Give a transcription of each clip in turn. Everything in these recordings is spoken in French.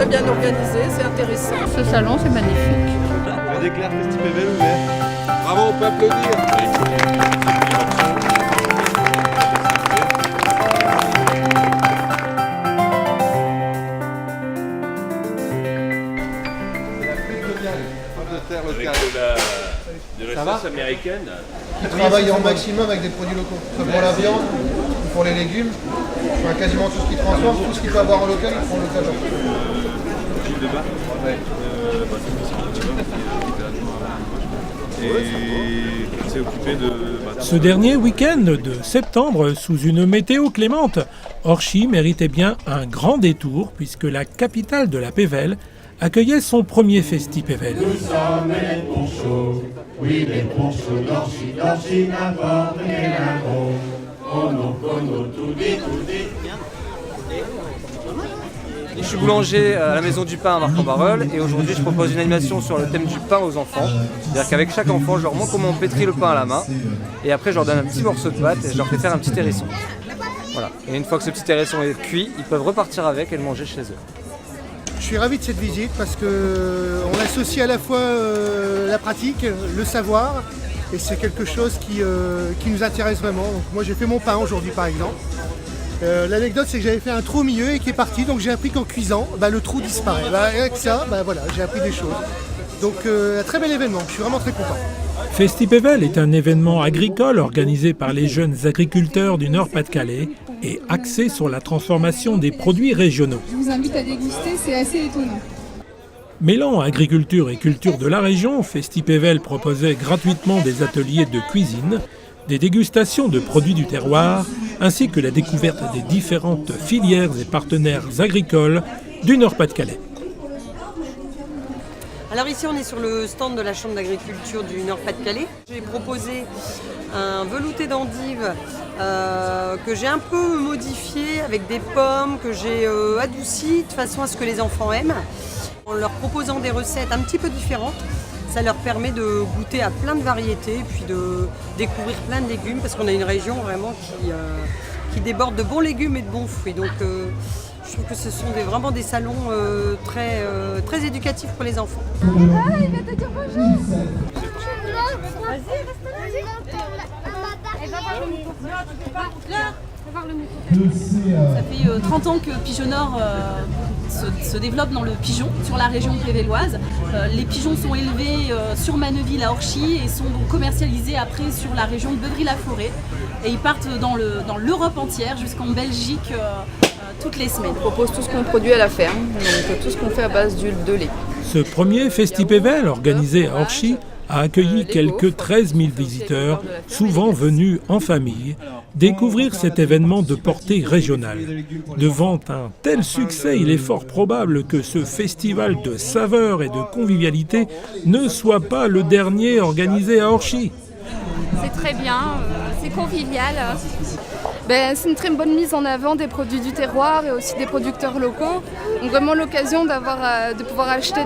bien organisé, c'est intéressant. Ce salon, c'est magnifique. On déclare FestiPével ouvert. Bravo, on peut applaudir. De la sauce américaine. Ils travaillent en maximum avec des produits locaux. Que pour la viande, ou pour les légumes, enfin, quasiment tout ce qu'ils transforment, tout ce qu'il peut avoir en local, ils font en local. Gilles de Bar. Et s'est occupé de... Ce dernier week-end de septembre, sous une météo clémente, Orchy méritait bien un grand détour puisque la capitale de la Pévèle accueillait son premier FestiPével. Nous sommes les ponchos, oui les ponchos d'Orchy, d'Orchy n'importe quel lingot. Ono, tout dit. Je suis boulanger à la Maison du Pain à Marc-en-Barœul et aujourd'hui je propose une animation sur le thème du pain aux enfants. C'est-à-dire qu'avec chaque enfant, je leur montre comment on pétrit le pain à la main et après je leur donne un petit morceau de pâte et je leur fais faire un petit hérisson. Voilà. Et une fois que ce petit hérisson est cuit, ils peuvent repartir avec et le manger chez eux. Je suis ravi de cette visite parce qu'on associe à la fois la pratique, le savoir, et c'est quelque chose qui nous intéresse vraiment. Donc, moi j'ai fait mon pain aujourd'hui par exemple. L'anecdote c'est que j'avais fait un trou au milieu et qui est parti, donc j'ai appris qu'en cuisant, le trou disparaît. Avec ça, voilà, j'ai appris des choses. Donc un très bel événement, je suis vraiment très content. FestiPével est un événement agricole organisé par les jeunes agriculteurs du Nord-Pas-de-Calais et axé sur la transformation des produits régionaux. Je vous invite à déguster, c'est assez étonnant. Mêlant agriculture et culture de la région, FestiPével proposait gratuitement des ateliers de cuisine, des dégustations de produits du terroir, ainsi que la découverte des différentes filières et partenaires agricoles du Nord-Pas-de-Calais. Alors ici on est sur le stand de la Chambre d'agriculture du Nord-Pas-de-Calais. J'ai proposé un velouté d'endive que j'ai un peu modifié avec des pommes, que j'ai adouci de façon à ce que les enfants aiment. En leur proposant des recettes un petit peu différentes, ça leur permet de goûter à plein de variétés et puis de découvrir plein de légumes parce qu'on a une région vraiment qui déborde de bons légumes et de bons fruits. Donc je trouve que ce sont vraiment des salons très éducatifs pour les enfants. Ah, il va te dire bonjour. Vas-y, reste là. Elle va voir le mouton. Va voir le mouton. Ça fait 30 ans que Pigeonnord se développe dans le pigeon sur la région pévéloise. Les pigeons sont élevés sur Manneville à Orchy et sont donc commercialisés après sur la région de Beuvry-la-Forêt. Et ils partent dans l'Europe entière jusqu'en Belgique toutes les semaines. On propose tout ce qu'on produit à la ferme, donc tout ce qu'on fait à base d'huile de lait. Ce premier FestiPével, organisé à Orchy, a accueilli quelques 13 000 visiteurs, souvent venus en famille, découvrir cet événement de portée régionale. Devant un tel succès, il est fort probable que ce festival de saveurs et de convivialité ne soit pas le dernier organisé à Orchy. C'est très bien, c'est convivial. C'est une très bonne mise en avant des produits du terroir et aussi des producteurs locaux. Donc vraiment l'occasion de pouvoir acheter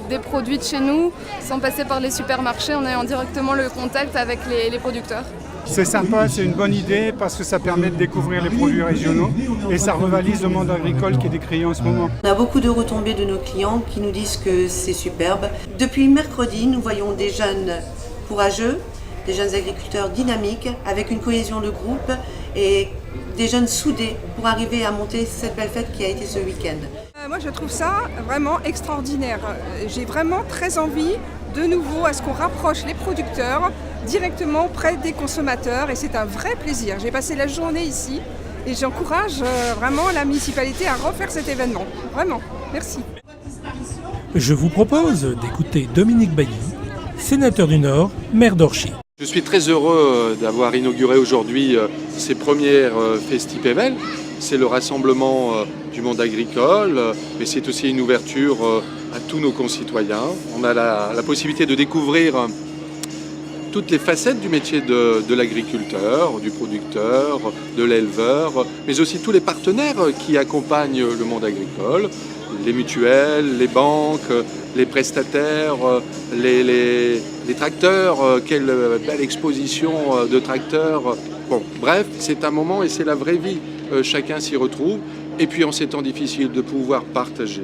des produits de chez nous sans passer par les supermarchés en ayant directement le contact avec les producteurs. C'est sympa, c'est une bonne idée parce que ça permet de découvrir les produits régionaux et ça revalise le monde agricole qui est décrié en ce moment. On a beaucoup de retombées de nos clients qui nous disent que c'est superbe. Depuis mercredi, nous voyons des jeunes courageux, des jeunes agriculteurs dynamiques avec une cohésion de groupe et des jeunes soudés pour arriver à monter cette belle fête qui a été ce week-end. Moi je trouve ça vraiment extraordinaire. J'ai vraiment très envie de nouveau à ce qu'on rapproche les producteurs directement près des consommateurs et c'est un vrai plaisir. J'ai passé la journée ici et j'encourage vraiment la municipalité à refaire cet événement. Vraiment, merci. Je vous propose d'écouter Dominique Bailly, sénateur du Nord, maire d'Orchy. Je suis très heureux d'avoir inauguré aujourd'hui ces premières FestiPével. C'est le rassemblement du monde agricole, mais c'est aussi une ouverture à tous nos concitoyens. On a la possibilité de découvrir toutes les facettes du métier de l'agriculteur, du producteur, de l'éleveur, mais aussi tous les partenaires qui accompagnent le monde agricole, les mutuelles, les banques, les prestataires, les tracteurs, quelle belle exposition de tracteurs. Bon, bref, c'est un moment et c'est la vraie vie. Chacun s'y retrouve. Et puis en ces temps difficiles, de pouvoir partager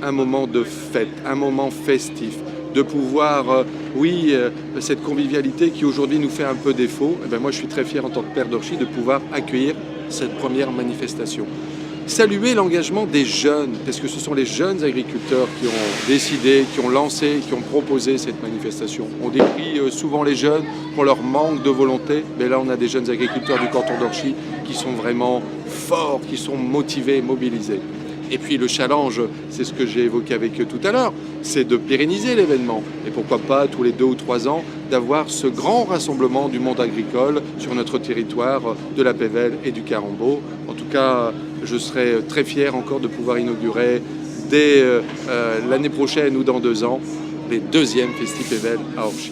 un moment de fête, un moment festif, de pouvoir, cette convivialité qui aujourd'hui nous fait un peu défaut. Et bien moi je suis très fier en tant que père d'Orchy de pouvoir accueillir cette première manifestation. Saluer l'engagement des jeunes, parce que ce sont les jeunes agriculteurs qui ont décidé, qui ont lancé, qui ont proposé cette manifestation. On décrit souvent les jeunes pour leur manque de volonté, mais là on a des jeunes agriculteurs du canton d'Orchy qui sont vraiment forts, qui sont motivés, mobilisés. Et puis le challenge, c'est ce que j'ai évoqué avec eux tout à l'heure, c'est de pérenniser l'événement. Et pourquoi pas, tous les 2 ou 3 ans, d'avoir ce grand rassemblement du monde agricole sur notre territoire de la Pévèle et du Carambeau. En tout cas, je serai très fier encore de pouvoir inaugurer dès l'année prochaine ou dans 2 ans les 2e Festi Pévèle à Orchy.